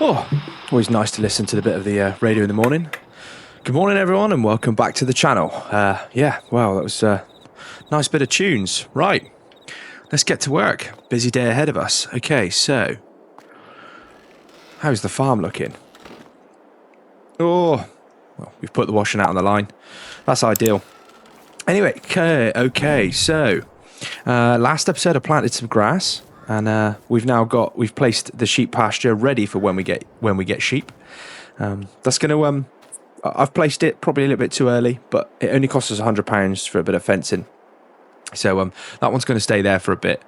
Oh, always nice to listen to the bit of the radio in the morning. Good morning, everyone, and welcome back to the channel. Yeah, well, that was a nice bit of tunes. Right, let's get to work. Busy day ahead of us. Okay, so how's the farm looking? Oh, well, we've put the washing out on the line. That's ideal. Anyway, okay, so last episode I planted some grass, and we've placed the sheep pasture ready for when we get sheep. That's going to I've placed it probably a little bit too early, but it only costs us £100 for a bit of fencing. So that one's going to stay there for a bit,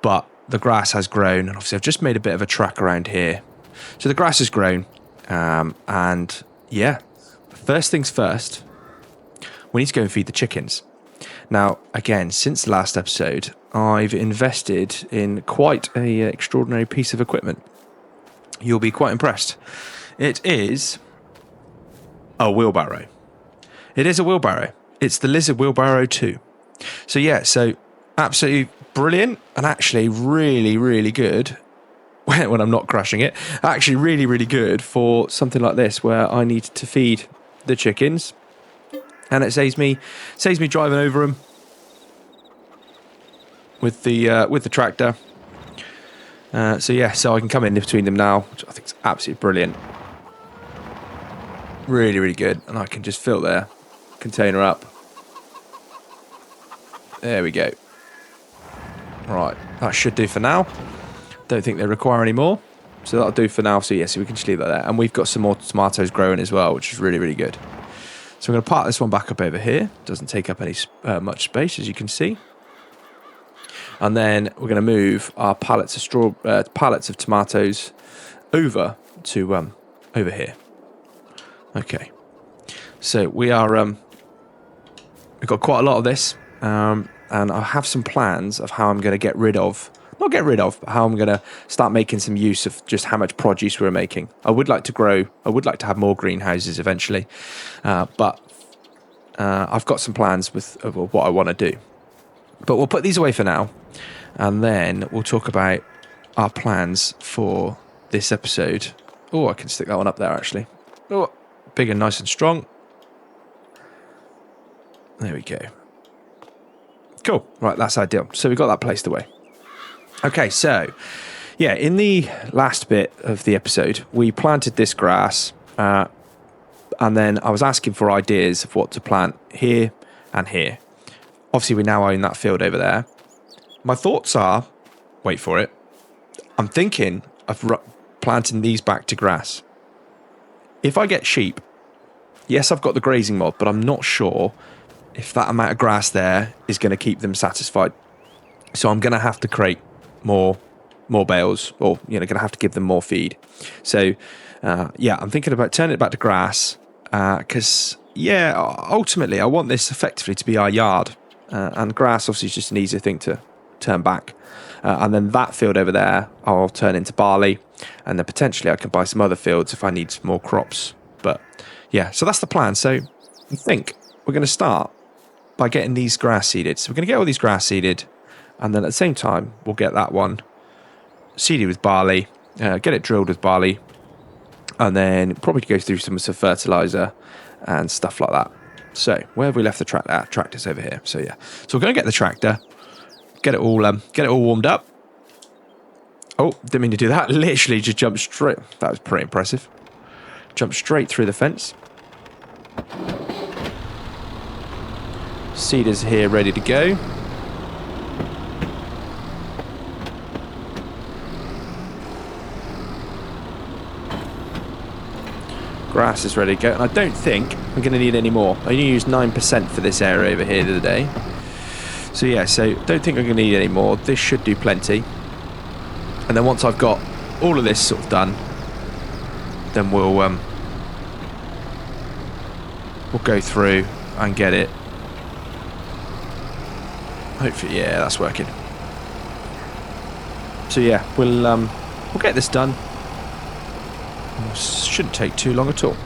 but the grass has grown, and obviously I've just made a bit of a track around here. So the grass has grown, and yeah, first things first, we need to go and feed the chickens. Now, again, since the last episode, I've invested in quite a extraordinary piece of equipment. You'll be quite impressed. It is a wheelbarrow. It is a wheelbarrow. It's the Lizard Wheelbarrow 2. So yeah, so absolutely brilliant, and actually really, really good when I'm not crashing it. Actually really, really good for something like this where I need to feed the chickens, and it saves me driving over them with the tractor. So yeah, so I can come in between them now, which I think is absolutely brilliant. Really, really good. And I can just fill their container up. There we go. Right, that should do for now. Don't think they require any more. So that'll do for now. So yeah, so we can just leave that there. And we've got some more tomatoes growing as well, which is really, really good. So I'm going to park this one back up over here. Doesn't take up any much space, as you can see. And then we're going to move our pallets of tomatoes over to over here. Okay, so we are we've got quite a lot of this, and I have some plans of how I'm going to but how I'm going to start making some use of just how much produce we're making. I would like to have more greenhouses eventually, but I've got some plans of what I want to do. But we'll put these away for now, and then we'll talk about our plans for this episode. Oh, I can stick that one up there actually. Oh, big and nice and strong. There we go. Cool. Right, that's ideal. So we've got that placed away. Okay, so yeah, in the last bit of the episode, we planted this grass, and then I was asking for ideas of what to plant here and here. Obviously, we now own that field over there. My thoughts are, wait for it, I'm thinking of planting these back to grass. If I get sheep, yes, I've got the grazing mod, but I'm not sure if that amount of grass there is going to keep them satisfied. So I'm going to have to create more bales, or going to have to give them more feed. So yeah, I'm thinking about turning it back to grass, because yeah, ultimately I want this effectively to be our yard, and grass obviously is just an easier thing to turn back. And then that field over there I'll turn into barley, and then potentially I can buy some other fields if I need some more crops. But yeah, so that's the plan. So I think we're going to start by getting these grass seeded. So we're going to get all these grass seeded, and then at the same time we'll get that one seeded with barley, get it drilled with barley, and then probably go through some fertilizer and stuff like that. So where have we left the tractor? Tractor's over here. So yeah, so we're going to get the tractor, get it all warmed up. Oh, didn't mean to do that. Literally just jumped straight. That was pretty impressive. Jumped straight through the fence. Seeders here ready to go. Grass is ready to go, and I don't think I'm going to need any more. I only used 9% for this area over here the other day. So yeah, so don't think I'm going to need any more. This should do plenty. And then once I've got all of this sort of done, then we'll go through and get it. Hopefully, yeah, that's working. So yeah, we'll get this done. Shouldn't take too long at all.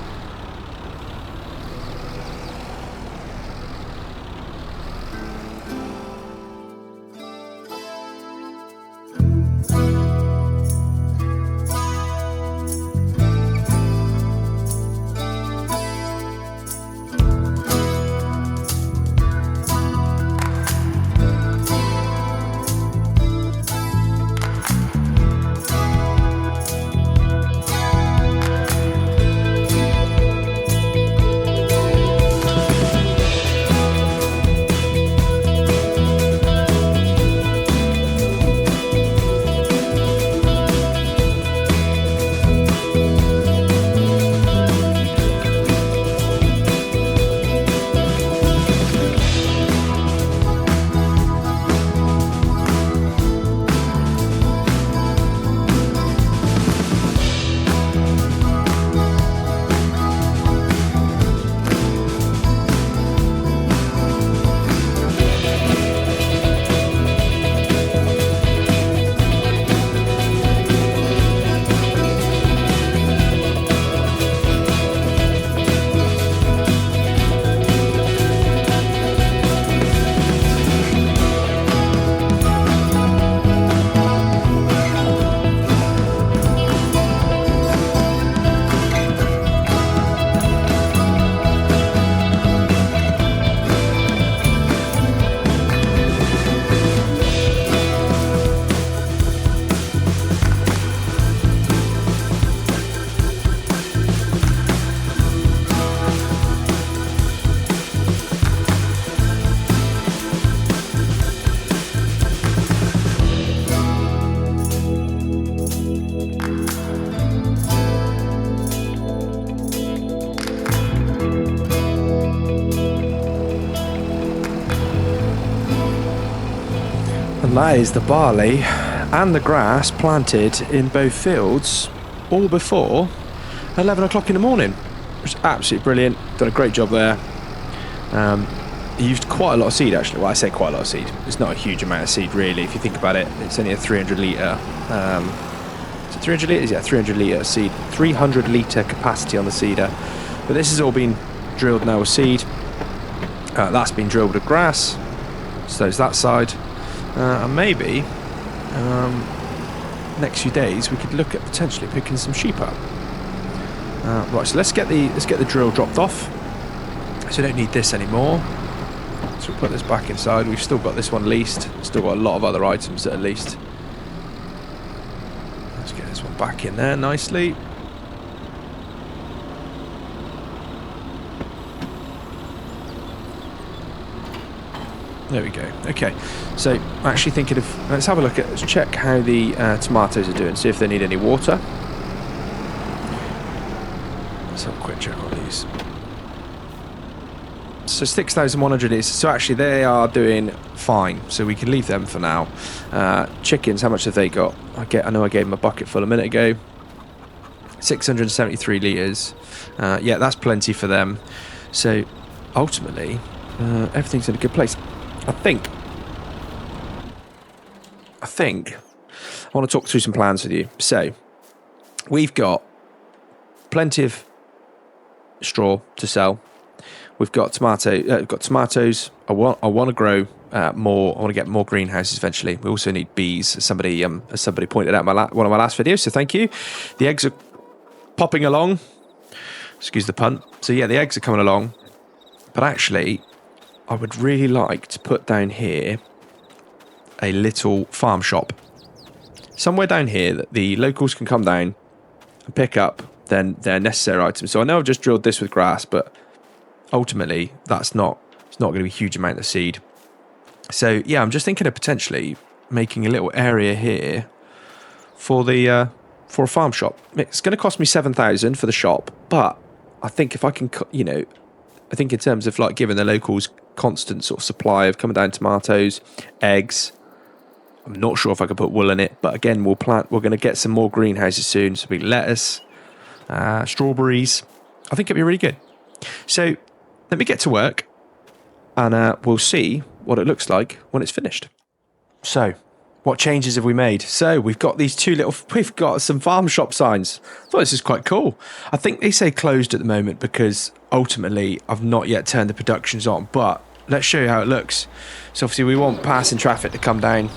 And that is the barley and the grass planted in both fields all before 11 o'clock in the morning, which is absolutely brilliant. Done a great job there. Used quite a lot of seed actually. Well, I say quite a lot of seed. It's not a huge amount of seed really. If you think about it, it's only a 300 litre. Is it 300 litres? Yeah, 300 litre seed. 300 litre capacity on the seeder. But this has all been drilled now with seed. That's been drilled with grass. So there's that side. And maybe next few days we could look at potentially picking some sheep up. Right, so let's get the drill dropped off. So we don't need this anymore. So we'll put this back inside. We've still got this one leased. Still got a lot of other items that are leased. Let's get this one back in there nicely. There we go. Okay, so I'm actually thinking of, let's have a look at, let's check how the tomatoes are doing, see if they need any water. Let's have a quick check on these. So 6,100 is, so actually they are doing fine, so we can leave them for now. Chickens, how much have they got? I know I gave them a bucket full a minute ago. 673 litres. Yeah, that's plenty for them. So ultimately, everything's in a good place. I think I want to talk through some plans with you. So we've got plenty of straw to sell. We've got tomatoes. I want to grow more. I want to get more greenhouses eventually. We also need bees, as somebody pointed out in one of my last videos. So thank you. The eggs are popping along. Excuse the pun. So yeah, the eggs are coming along. But actually, I would really like to put down here a little farm shop. Somewhere down here that the locals can come down and pick up their necessary items. So I know I've just drilled this with grass, but ultimately it's not going to be a huge amount of seed. So yeah, I'm just thinking of potentially making a little area here for a farm shop. It's going to cost me 7,000 for the shop, but I think if I can, I think in terms of like giving the locals constant sort of supply of coming down tomatoes, eggs. I'm not sure if I could put wool in it, but again, we're going to get some more greenhouses soon. So we lettuce, strawberries. I think it'd be really good. So let me get to work and we'll see what it looks like when it's finished. So what changes have we made? So we've got we've got some farm shop signs. I thought this is quite cool. I think they say closed at the moment because ultimately I've not yet turned the productions on, but let's show you how it looks. So obviously we want passing traffic to come down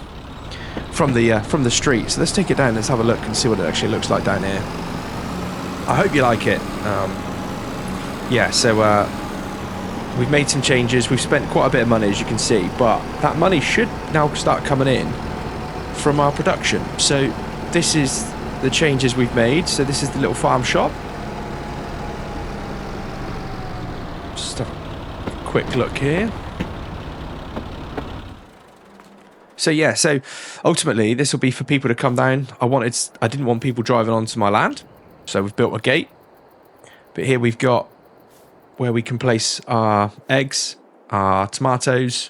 from the street. So let's take it down. Let's have a look and see what it actually looks like down here. I hope you like it. Yeah, so we've made some changes. We've spent quite a bit of money, as you can see, but that money should now start coming in from our production. So this is the changes we've made. So this is the little farm shop. Just a quick look here. So yeah, so ultimately this will be for people to come down. I didn't want people driving onto my land, so we've built a gate. But here we've got where we can place our eggs, our tomatoes,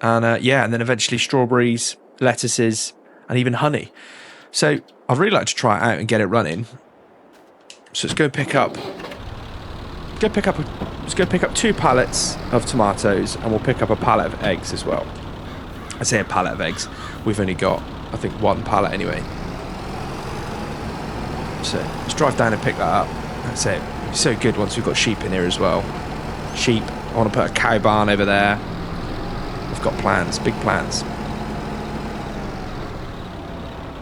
and yeah, and then eventually strawberries, lettuces, and even honey. So I'd really like to try it out and get it running. So let's go pick up 2 pallets of tomatoes, and we'll pick up a pallet of eggs as well. I say a pallet of eggs. We've only got, I think, 1 pallet anyway. So let's drive down and pick that up. That's it. It's so good once we've got sheep in here as well. Sheep. I want to put a cow barn over there. We've got plans, big plans.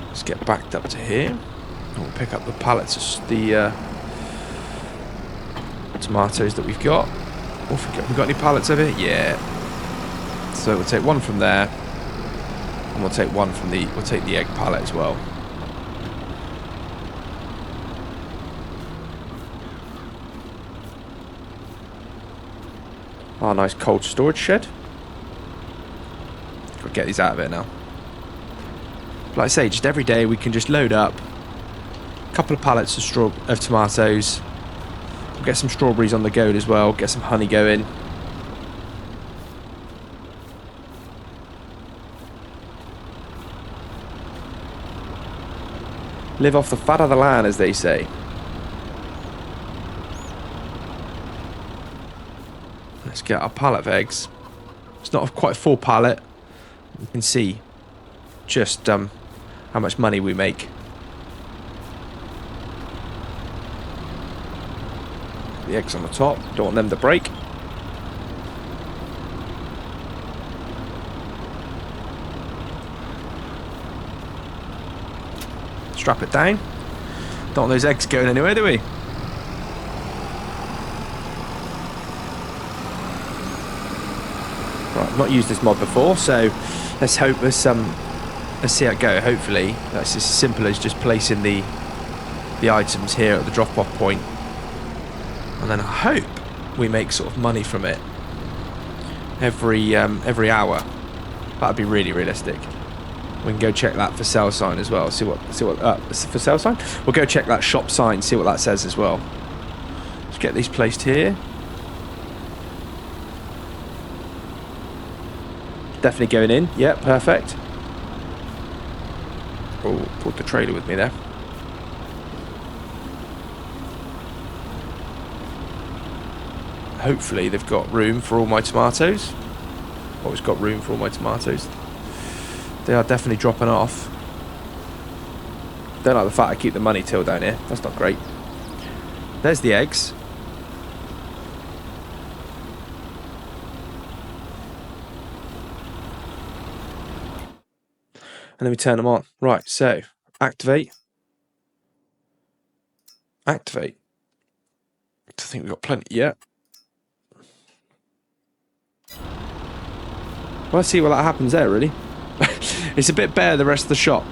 Let's get backed up to here. And we'll pick up the pallets of the tomatoes that we've got. Have we got any pallets over here? Yeah. So we'll take 1 from there. And we'll take 1 from we'll take the egg pallet as well. Oh, nice cold storage shed. Got to get these out of it now. Like I say, just every day we can just load up a couple of pallets of tomatoes. We'll get some strawberries on the go as well. Get some honey going. Live off the fat of the land, as they say. Let's get our pallet of eggs. It's not quite a full pallet. You can see just how much money we make. The eggs on the top. Don't want them to break. Strap it down. Don't want those eggs going anywhere, do we? Right, I've not used this mod before, so let's hope let's see how it go. Hopefully that's as simple as just placing the items here at the drop-off point, and then I hope we make sort of money from it every hour. That'd be really realistic. We can go check that for sale sign as well. See what for sale sign. We'll go check that shop sign. See what that says as well. Let's get these placed here. Definitely going in. Yeah, perfect. Oh, pulled the trailer with me there. Hopefully they've got room for all my tomatoes. Always got room for all my tomatoes. They are definitely dropping off. Don't like the fact I keep the money till down here. That's not great. There's the eggs. And then we turn them on. Right, so activate. Activate. I think we've got plenty. Yeah. Well, let's see what that happens there, really. It's a bit bare, the rest of the shop.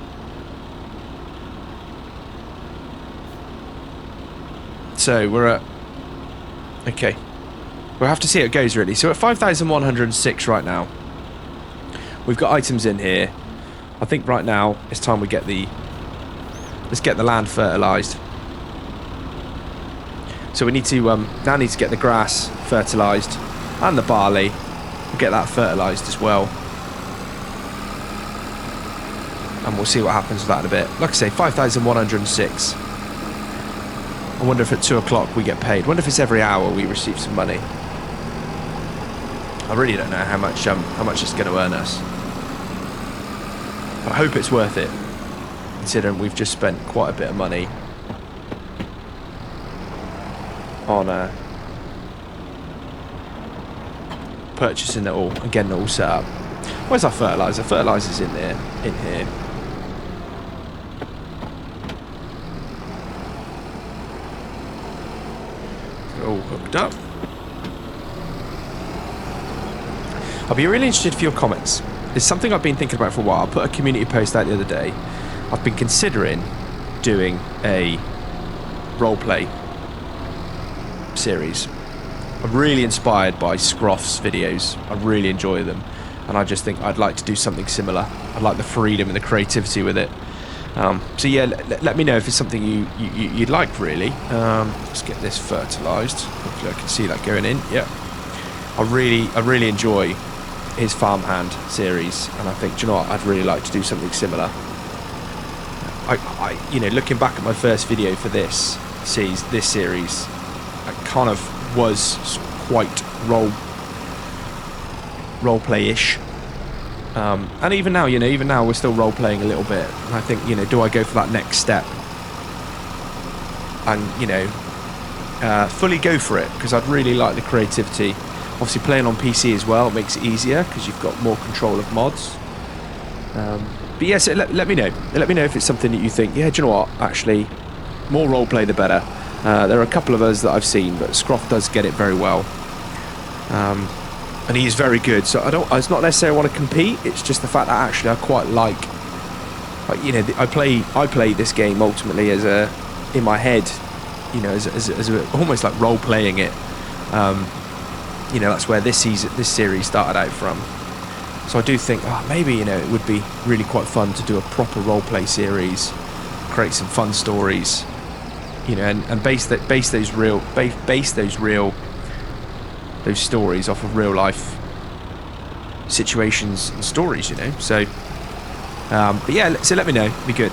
So we're at... Okay. We'll have to see how it goes, really. So we're at 5,106 right now. We've got items in here. I think right now it's time we get the... Let's get the land fertilised. So we need to... now need to get the grass fertilised. And the barley. We'll get that fertilised as well. And we'll see what happens with that in a bit. Like I say, 5,106. I wonder if at 2 o'clock we get paid. I wonder if it's every hour we receive some money. I really don't know how much it's going to earn us. But I hope it's worth it, considering we've just spent quite a bit of money on purchasing it all and getting it all set up. Where's our fertiliser? Fertiliser's in there, in here. All hooked up. I'll be really interested for your comments. It's something I've been thinking about for a while. I put a community post out the other day. I've been considering doing a roleplay series. I'm really inspired by Scroff's videos. I really enjoy them, and I just think I'd like to do something similar. I like the freedom and the creativity with it. So yeah, let me know if it's something you'd like, really. Let's get this fertilised. Hopefully I can see that going in. Yeah, I really enjoy his Farmhand series, and I think, do you know what, I'd really like to do something similar. I you know, looking back at my first video for this series, I kind of was quite role play-ish. And even now, you know, even now we're still role playing a little bit. And I think, you know, do I go for that next step and, you know, fully go for it? Because I'd really like the creativity. Obviously, playing on PC as well makes it easier because you've got more control of mods. But yes, let me know. Let me know if it's something that you think, yeah, do you know what? Actually, more role play the better. There are a couple of us that I've seen, but Scroff does get it very well. And he's very good, so it's not necessarily I want to compete. It's just the fact that actually I quite like you know, I play this game ultimately as in my head, you know, as almost like role playing it. You know, that's where this series started out from. So I do think, maybe, you know, it would be really quite fun to do a proper role play series, create some fun stories, you know, and base those stories off of real life situations and stories, you know. So but yeah, so let me know, it'd be good.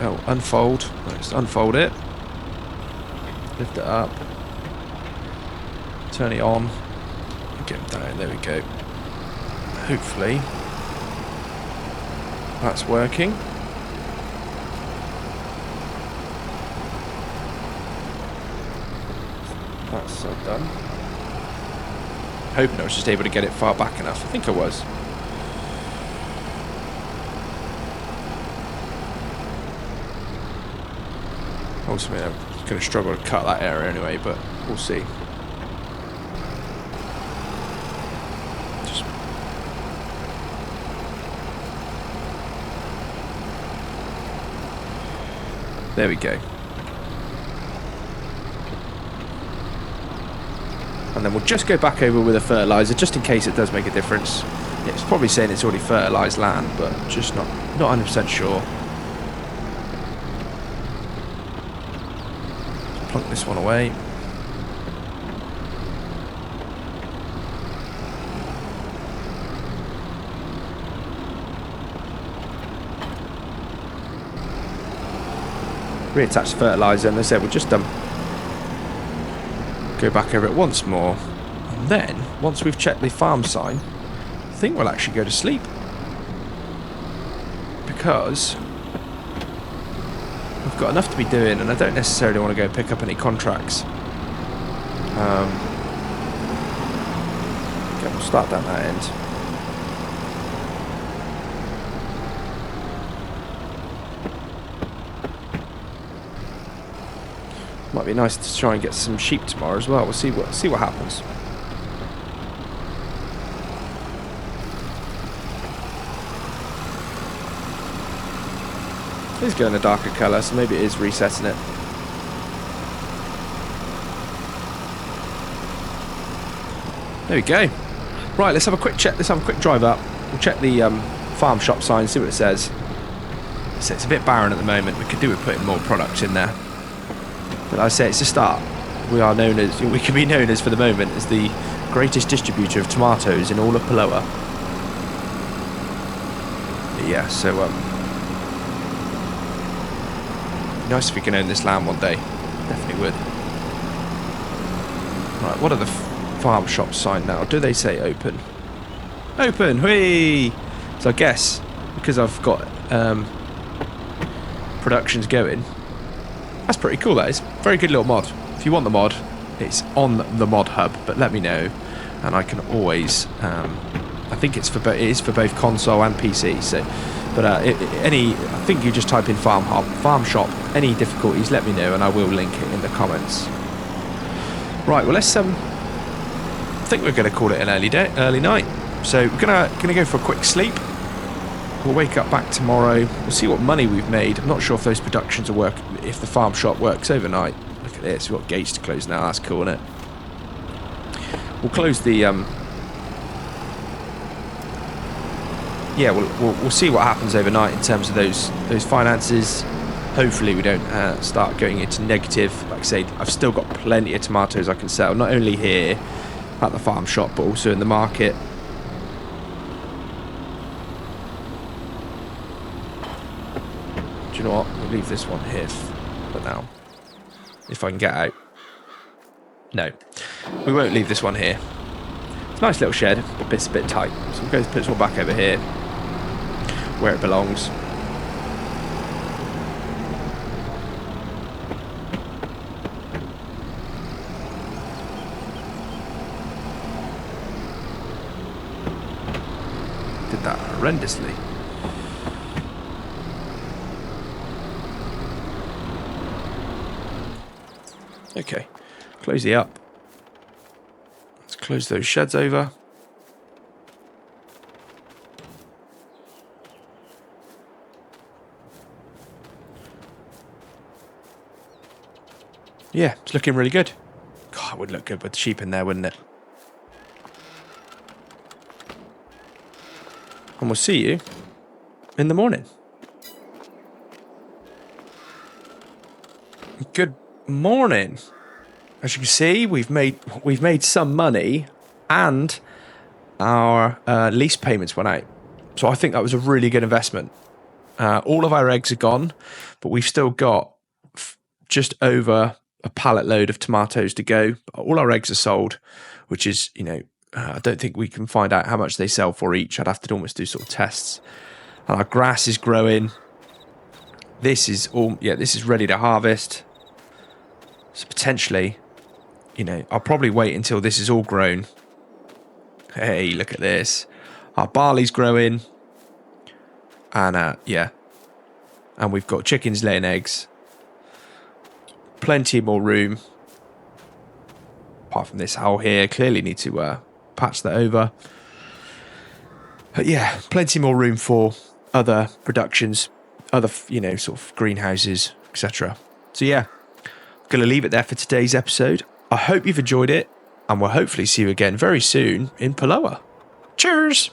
Oh, unfold. Let's unfold it. Lift it up. Turn it on. Get it down. There we go. Hopefully that's working. That's done. Hoping I was just able to get it far back enough. I think I was. Ultimately, I'm going to struggle to cut that area anyway, but we'll see. There we go. And then we'll just go back over with a fertilizer, just in case it does make a difference. Yeah, it's probably saying it's already fertilized land, but just not 100% sure. Plunk this one away. Reattach the fertilizer, and they said we'll just go back over it once more, and then once we've checked the farm sign, I think we'll actually go to sleep, because we've got enough to be doing, and I don't necessarily want to go pick up any contracts. Okay, we'll start down that end. Might be nice to try and get some sheep tomorrow as well. We'll see what happens. It's going a darker colour, so maybe it is resetting it. There we go. Right, let's have a quick check. Let's have a quick drive up. We'll check the farm shop sign, see what it says. It's a bit barren at the moment. We could do with putting more products in there. But I say it's a start. We can be known as, for the moment, as the greatest distributor of tomatoes in all of Polowa. But yeah, so nice if we can own this land one day. Definitely would. Right, what are the farm shops sign now? Do they say open? Open! Whee! So I guess because I've got productions going. That's pretty cool, that is. Very good little mod. If you want the mod, it's on the mod hub, but let me know, and I can always. I think it is for both console and PC. So, but I think you just type in farm shop. Any difficulties, let me know, and I will link it in the comments. Right. Well, let's. I think we're going to call it an early night. So we're gonna go for a quick sleep. We'll wake up back tomorrow. We'll see what money we've made. I'm not sure if those productions will work, if the farm shop works overnight. Look at this, we've got gates to close now. That's cool, isn't it? We'll close the yeah, we'll see what happens overnight in terms of those finances. Hopefully we don't start going into negative. Like I say, I've still got plenty of tomatoes I can sell, not only here at the farm shop, but also in the market. Do you know what? We'll leave this one here for now. If I can get out. No. We won't leave this one here. It's a nice little shed, but it's a bit tight. So we'll go put this one back over here, where it belongs. Did that horrendously. Okay, close it up. Let's close those sheds over. Yeah, it's looking really good. God, it would look good with the sheep in there, wouldn't it? And we'll see you in the morning. Good morning. As you can see, we've made some money, and our lease payments went out. So I think that was a really good investment. All of our eggs are gone, but we've still got just over a pallet load of tomatoes to go. All our eggs are sold, which is, I don't think we can find out how much they sell for each. I'd have to almost do sort of tests. And our grass is growing. This is this is ready to harvest. So potentially, I'll probably wait until this is all grown. Hey, look at this. Our barley's growing. And and we've got chickens laying eggs. Plenty more room. Apart from this hole here, clearly need to patch that over. But yeah, plenty more room for other productions, other sort of greenhouses, etc. So yeah, I'm going to leave it there for today's episode. I hope you've enjoyed it, and we'll hopefully see you again very soon in Polowa. Cheers!